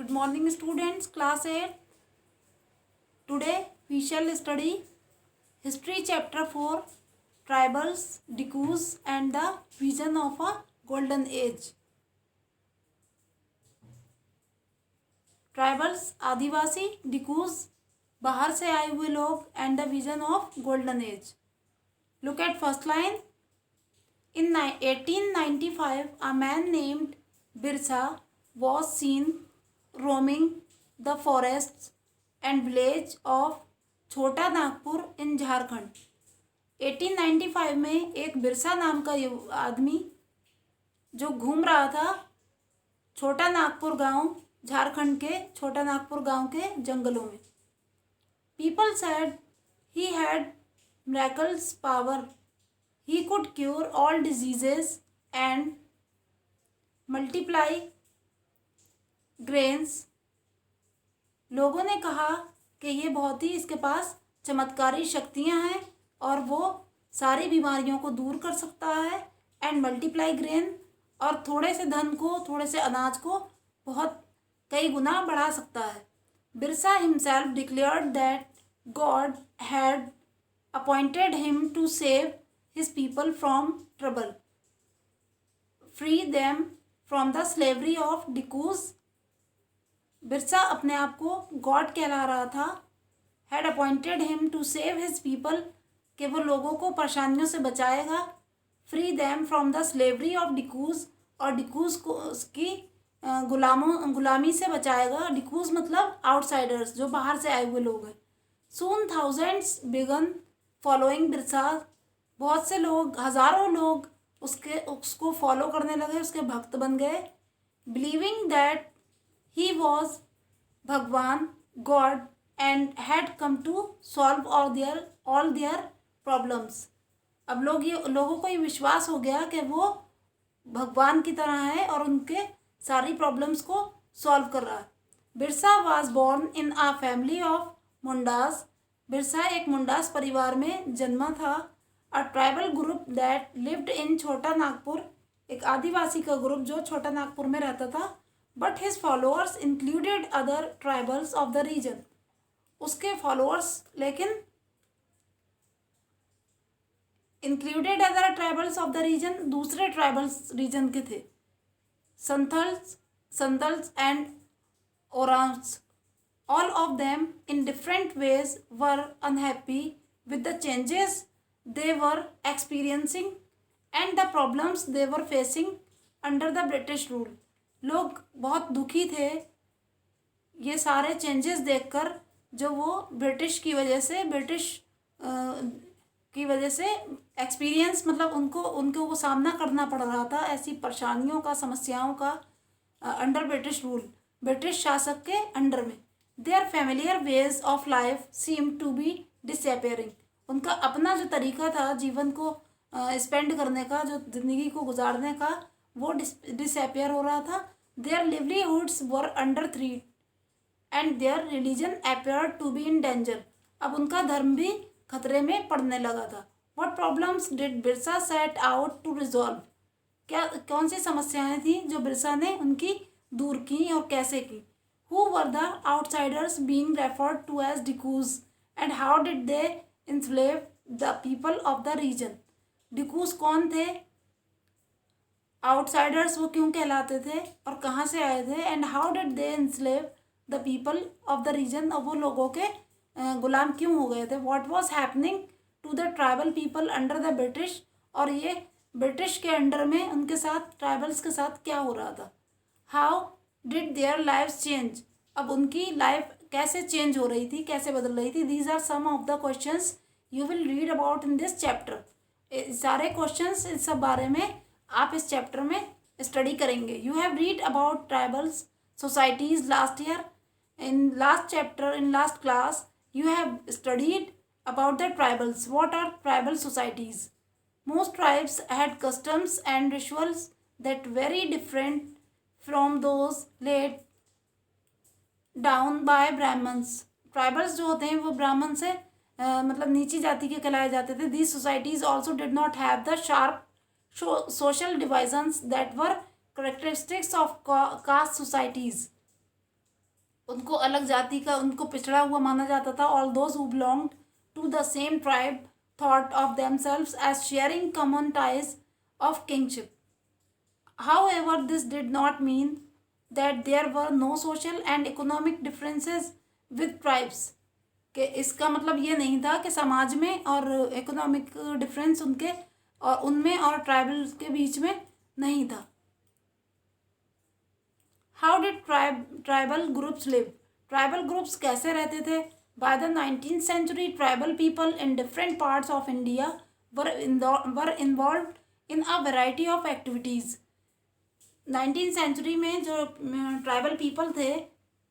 Good morning students, class 8. Today we shall study history chapter 4, tribals, Dikus and the vision of a golden age. Tribals आदिवासी, डिकूज बाहर से आए हुए लोग and the vision of golden age. Look at first line. In 1895, a man named Birsa was seen roaming the forests and village of छोटा Nagpur in Jharkhand. 1895 में एक बिरसा नाम का आदमी जो घूम रहा था छोटा नागपुर गांव, झारखंड के छोटा नागपुर गांव के जंगलों में. People said he had miraculous power. He could cure all diseases and multiply grains. लोगों ने कहा कि ये बहुत ही इसके पास चमत्कारी शक्तियां हैं और वो सारी बीमारियों को दूर कर सकता है. एंड मल्टीप्लाई ग्रेन, और थोड़े से धन को, थोड़े से अनाज को बहुत कई गुना बढ़ा सकता है. Birsa himself declared that God had appointed him to save his people from trouble, free them from the slavery of Dikus. Birsa अपने आप को गॉड कहला रहा था. Had appointed him to save his people, कि वो लोगों को परेशानियों से बचाएगा. Free them from the slavery of Dikus, और डिकूज को उसकी गुलामी से बचाएगा. डिकूज मतलब आउटसाइडर्स, जो बाहर से आए हुए लोग हैं. सून थाउजेंड्स बिगन फॉलोइंग बिरसा. बहुत से लोग, हज़ारों लोग उसको फॉलो करने लगे, उसके भक्त बन गए. Believing that he was Bhagwan, God, and had come to solve all their problems. अब लोगों को ये विश्वास हो गया कि वो भगवान की तरह है और उनके सारी प्रॉब्लम्स को सॉल्व कर रहा है. Birsa was born in a family of Mundas. Birsa एक मुंडास परिवार में जन्मा था. A tribal group that lived in Chota Nagpur. एक आदिवासी का ग्रुप जो छोटा नागपुर में रहता था. But his followers included other tribals of the region. उसके फॉलोअर्स लेकिन included other tribals of the region, दूसरे ट्राइबल्स रीजन के थे. Santhals and Oraons. All of them in different ways were unhappy with the changes they were experiencing and the problems they were facing under the British rule. लोग बहुत दुखी थे ये सारे changes देखकर जो वो ब्रिटिश की वजह से एक्सपीरियंस, मतलब उनको वो सामना करना पड़ रहा था ऐसी परेशानियों का, समस्याओं का अंडर ब्रिटिश रूल, ब्रिटिश शासक के अंडर में. Their familiar ways of life seem to be disappearing. उनका अपना जो तरीका था जीवन को स्पेंड करने का, जो ज़िंदगी को गुजारने का, वो डिसअपियर हो रहा था. Their livelihoods were under threat and their religion appeared to be in danger. अब उनका धर्म भी खतरे में पड़ने लगा था. What problems did Birsa set out to resolve. कौन सी समस्याएं थी जो बिरसा ने उनकी दूर की और कैसे की. Who were the outsiders being referred to as Dikus and how did they enslave the people of the region. डिकूज कौन थे, आउटसाइडर्स वो क्यों कहलाते थे और कहाँ से आए थे. And how did they enslave the people of the region, और वो लोगों के गुलाम क्यों हो गए थे. What was happening to the tribal people under the British, और ये ब्रिटिश के अंडर में उनके साथ, ट्राइबल्स के साथ क्या हो रहा था. How did their lives change. अब उनकी लाइफ कैसे चेंज हो रही थी, कैसे बदल रही थी. These are some of the questions you will read about in this chapter. सारे क्वेश्चंस इस सब बारे में आप इस चैप्टर में स्टडी करेंगे. You have read about tribals societies last year. In last chapter, in last class you have studied about the tribals. What are tribal societies? Most tribes had customs and rituals that very different from those laid down by Brahmins. Tribals जो होते हैं वो ब्राह्मण से मतलब नीची जाति के कहलाए जाते थे. These societies also did not have the sharp social divisions that were characteristics of caste societies. उनको अलग जाति का, उनको पिछड़ा हुआ माना जाता था. All those who belonged to the same tribe thought of themselves as sharing common ties of kingship. However, this did not mean that there were no social and economic differences with tribes. कि इसका मतलब ये नहीं था कि समाज में और इकोनॉमिक डिफरेंस उनके और उनमें और ट्राइबल के बीच में नहीं था. How did tribal groups live? Tribal groups कैसे रहते थे? By the 19th century, tribal people in different parts of India were involved in a variety of activities. 19th century में जो ट्राइबल पीपल थे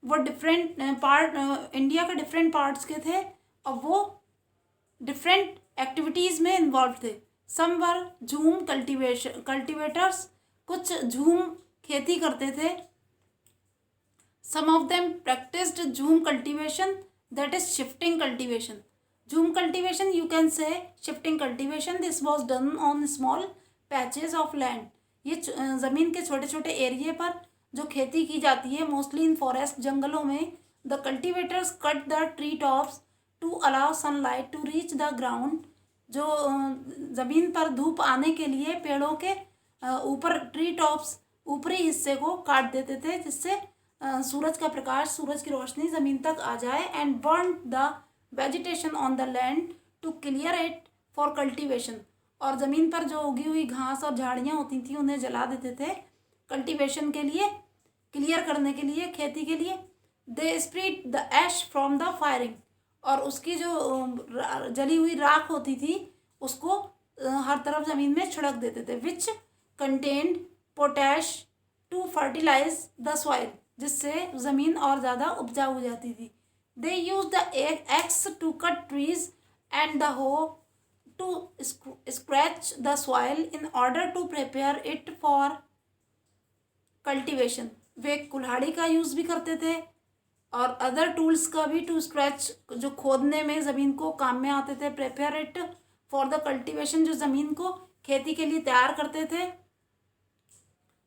वो डिफरेंट इंडिया के different parts के थे और वो डिफरेंट एक्टिविटीज़ में इन्वॉल्व थे. सम वर झूम कल्टिवेटर्स, कुछ झूम खेती करते थे. सम ऑफ देम प्रैक्टिस्ड झूम cultivation, that is shifting cultivation. Zoom cultivation, you can say shifting cultivation. This was done on small patches of land. ये ज़मीन के छोटे छोटे एरिए पर जो खेती की जाती है, मोस्टली इन फॉरेस्ट, जंगलों में. The cultivators cut the tree tops to allow sunlight to reach the ground. जो ज़मीन पर धूप आने के लिए पेड़ों के ऊपर ट्री टॉप्स ऊपरी हिस्से को काट देते थे जिससे सूरज का प्रकाश, सूरज की रोशनी ज़मीन तक आ जाए. And burn the vegetation on the land to clear it for cultivation. और ज़मीन पर जो उगी हुई घास और झाड़ियाँ होती थी उन्हें जला देते थे कल्टीवेशन के लिए, क्लियर करने के लिए, खेती के लिए. They spread the ash from the firing. और उसकी जो जली हुई राख होती थी उसको हर तरफ ज़मीन में छिड़क देते थे. Which contained potash to fertilise the soil, जिससे ज़मीन और ज़्यादा उपजाऊ हो जाती थी. They use the axe to cut trees and the hoe to scratch the soil in order to prepare it for cultivation. वे कुल्हाड़ी का यूज़ भी करते थे और अदर टूल्स का भी, टू स्क्रैच, जो खोदने में ज़मीन को काम में आते थे. Prepare it for the cultivation, जो ज़मीन को खेती के लिए तैयार करते थे.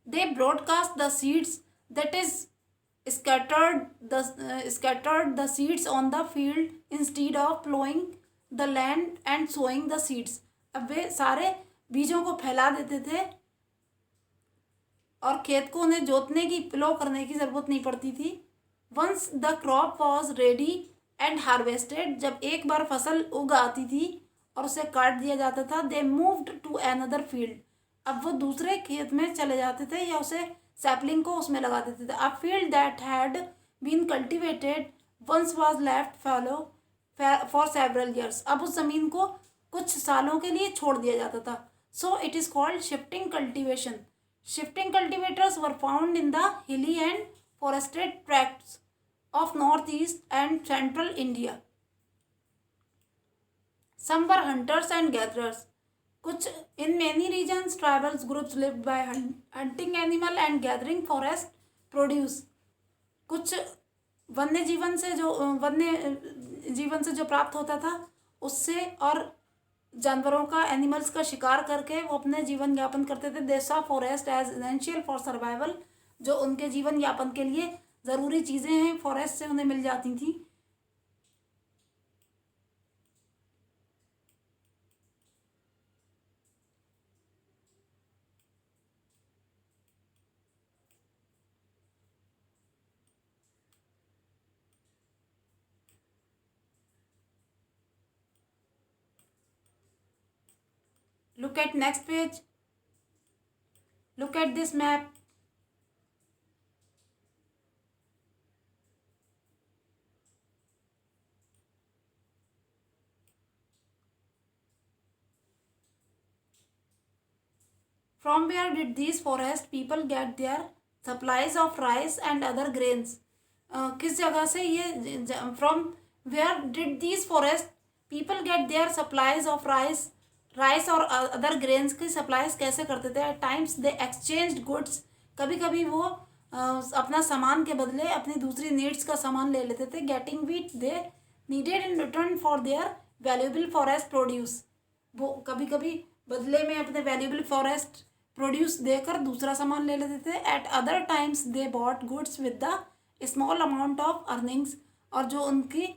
They broadcast the seeds, that is scattered the seeds on the field instead of plowing the land and sowing the seeds. अब वे सारे बीजों को फैला देते थे और खेत को उन्हें जोतने की, प्लो करने की ज़रूरत नहीं पड़ती थी. Once the crop was ready and harvested, जब एक बार फसल उग आती थी और उसे काट दिया जाता था, they moved to another field. अब वो दूसरे खेत में चले जाते थे या उसे सैपलिंग को उसमें लगा देते थे. A field that had been cultivated once was left fallow for several years. अब उस ज़मीन को कुछ सालों के लिए छोड़ दिया जाता था. So it is called shifting cultivation. Shifting cultivators were found in the hilly and forested tracts of north east and central India. Some were hunters and gatherers. कुछ in many regions tribals groups lived by hunting animal and gathering forest produce. कुछ वन्य जीवन से जो प्राप्त होता था उससे और जानवरों का, एनिमल्स का शिकार करके वो अपने जीवन यापन करते थे. They saw forest as essential for survival. जो उनके जीवन यापन के लिए ज़रूरी चीज़ें हैं फॉरेस्ट से उन्हें मिल जाती थी. Look at next page. Look at this map. From where did these forest people get their supplies of rice and other grains? किस जगह से ये, from where did these forest people get their supplies of rice और other grains की supplies कैसे करते थे? At times they exchanged goods. कभी कभी वो अपना सामान के बदले अपनी दूसरी नीड्स का सामान ले लेते थे. Getting wheat they needed in return for their valuable forest produce. वो कभी कभी बदले में अपने वैल्यूएबल फॉरेस्ट प्रोड्यूस देकर दूसरा सामान ले लेते थे. Eight other times they bought goods with the small amount of earnings, और जो उनकी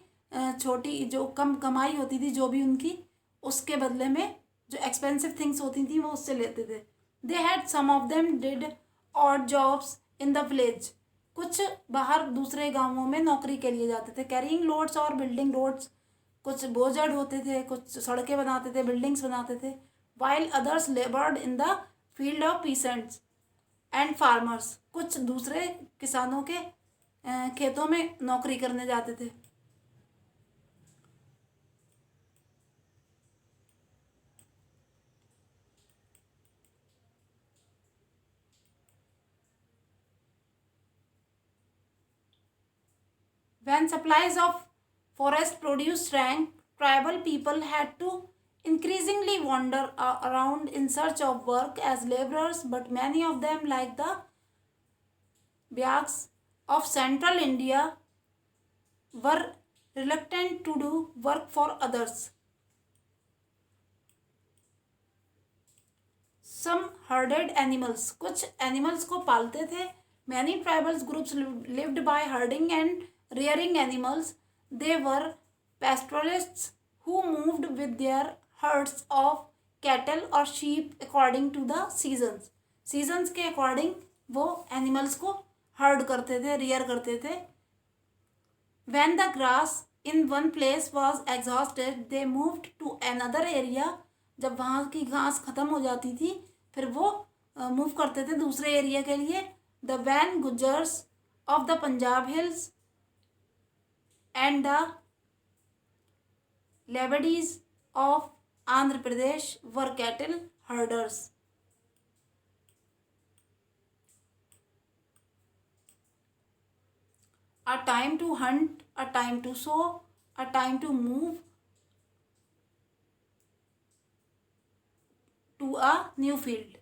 छोटी जो कम कमाई होती थी जो भी उनकी, उसके बदले में जो एक्सपेंसिव थिंग्स होती थी वो उससे लेते थे। They had some of them did odd jobs in the village, कुछ बाहर दूसरे गांवों में नौकरी के लिए जाते थे। कैरिंग लोड्स और बिल्डिंग रोड्स, कुछ बोझड़ होते थे, कुछ सड़कें बनाते थे, बिल्डिंग्स बनाते थे। While others लेबर्ड in the field of peasants and farmers, कुछ दूसरे किसानों के खेतों में नौकरी करने जाते थे। When supplies of forest produce shrank, tribal people had to increasingly wander around in search of work as laborers, but many of them, like the Byags of central India, were reluctant to do work for others. Some herded animals, कुछ animals को पालते थे। Many tribal groups lived by herding and rearing animals. They were pastoralists who moved with their herds of cattle or sheep according to the seasons. Seasons के according वो animals को herd करते थे, rear करते थे। When the grass in one place was exhausted, they moved to another area. जब वहाँ की घास ख़त्म हो जाती थी फिर वो मूव करते थे दूसरे एरिया के लिए। The Van Gujjars of the Punjab hills and the Labadis of Andhra Pradesh were cattle herders. A time to hunt, a time to sow, a time to move to a new field.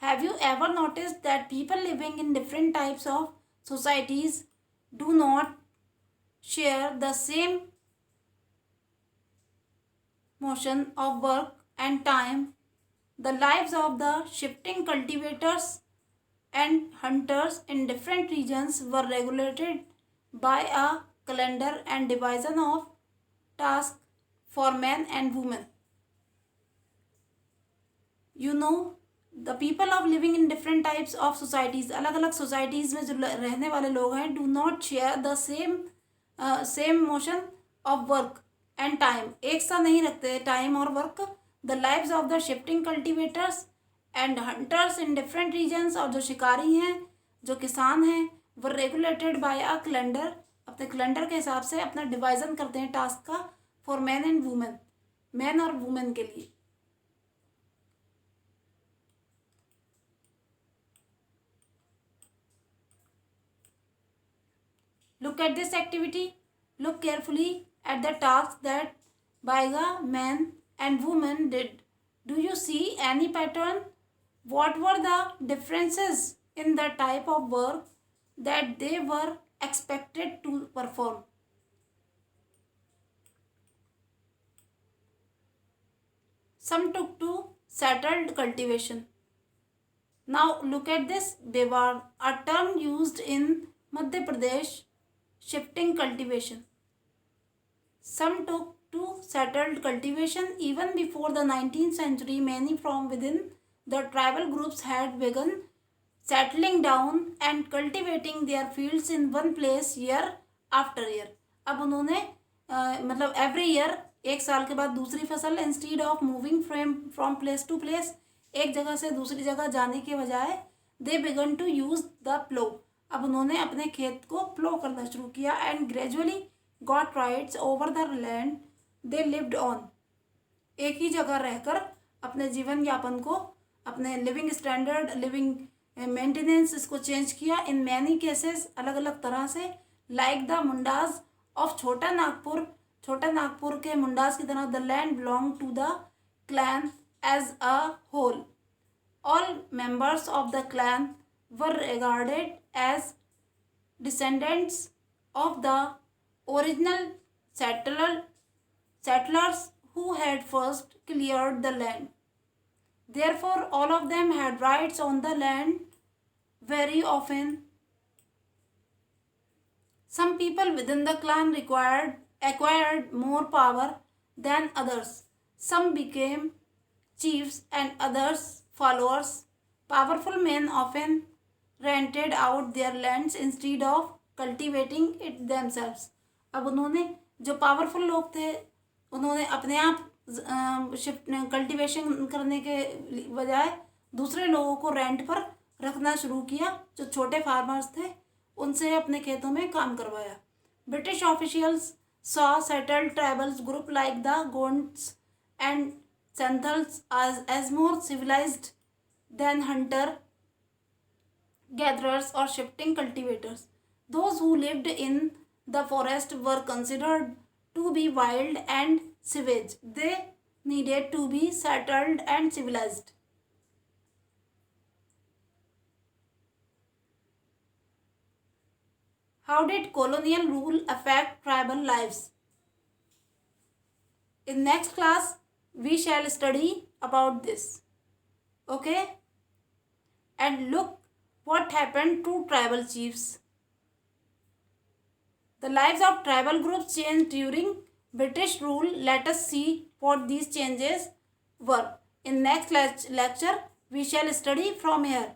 Have you ever noticed that people living in different types of societies do not share the same motion of work and time? The lives of the shifting cultivators and hunters in different regions were regulated by a calendar and division of tasks for men and women. You know, the people of living in different types of societies, अलग अलग societies में जो रहने वाले लोग हैं, do not share the same motion of work and time, एक सा नहीं रखते time और work. The lives of the shifting cultivators and hunters in different regions, और जो शिकारी हैं, जो किसान हैं, वो regulated by a calendar, अपने कैलेंडर के हिसाब से अपना डिवाइजन करते हैं टास्क का, for man and women, man और वुमेन के लिए। Look at this activity. Look carefully at the tasks that Baiga men and women did. Do you see any pattern? What were the differences in the type of work that they were expected to perform? Some took to settled cultivation. Now look at this Bevar, a term used in Madhya Pradesh, shifting cultivation. Some took to settled cultivation. Even before the 19th century, many from within the tribal groups had begun settling down and cultivating their fields in one place year after year. अब उन्होंने मतलब every year, एक साल के बाद दूसरी फसल, instead of moving from place to place, एक जगह से दूसरी जगह जाने के बजाय, they began to use the plough, अब उन्होंने अपने खेत को प्लो करना शुरू किया। And gradually got rights over the land they lived on, एक ही जगह रहकर अपने जीवन यापन को, अपने लिविंग स्टैंडर्ड, लिविंग मेंटेनेंस, इसको चेंज किया। इन मैनी केसेस, अलग अलग तरह से, लाइक द मुंडाज ऑफ छोटा नागपुर, छोटा नागपुर के मुंडाज की तरह, the land belong to the clan as a whole, all members of the clan were regarded as descendants of the original settlers who had first cleared the land. Therefore, all of them had rights on the land. Very often, Some people within the clan acquired more power than others. Some became chiefs and others followers. Powerful men often rented out their lands instead of cultivating it themselves. अब उन्होंने जो powerful लोग थे उन्होंने अपने आप shift cultivation करने के बजाय दूसरे लोगों को रेंट पर रखना शुरू किया। जो छोटे फार्मर्स थे उनसे अपने खेतों में काम करवाया। British officials saw settled tribals group like the Gonds and Santhals as more civilized than hunter gatherers or shifting cultivators. Those who lived in the forest were considered to be wild and savage. They needed to be settled and civilized. How did colonial rule affect tribal lives? In next class, we shall study about this. Okay? And look what happened to tribal chiefs. The lives of tribal groups changed during British rule. Let us see what these changes were. In next lecture, we shall study from here.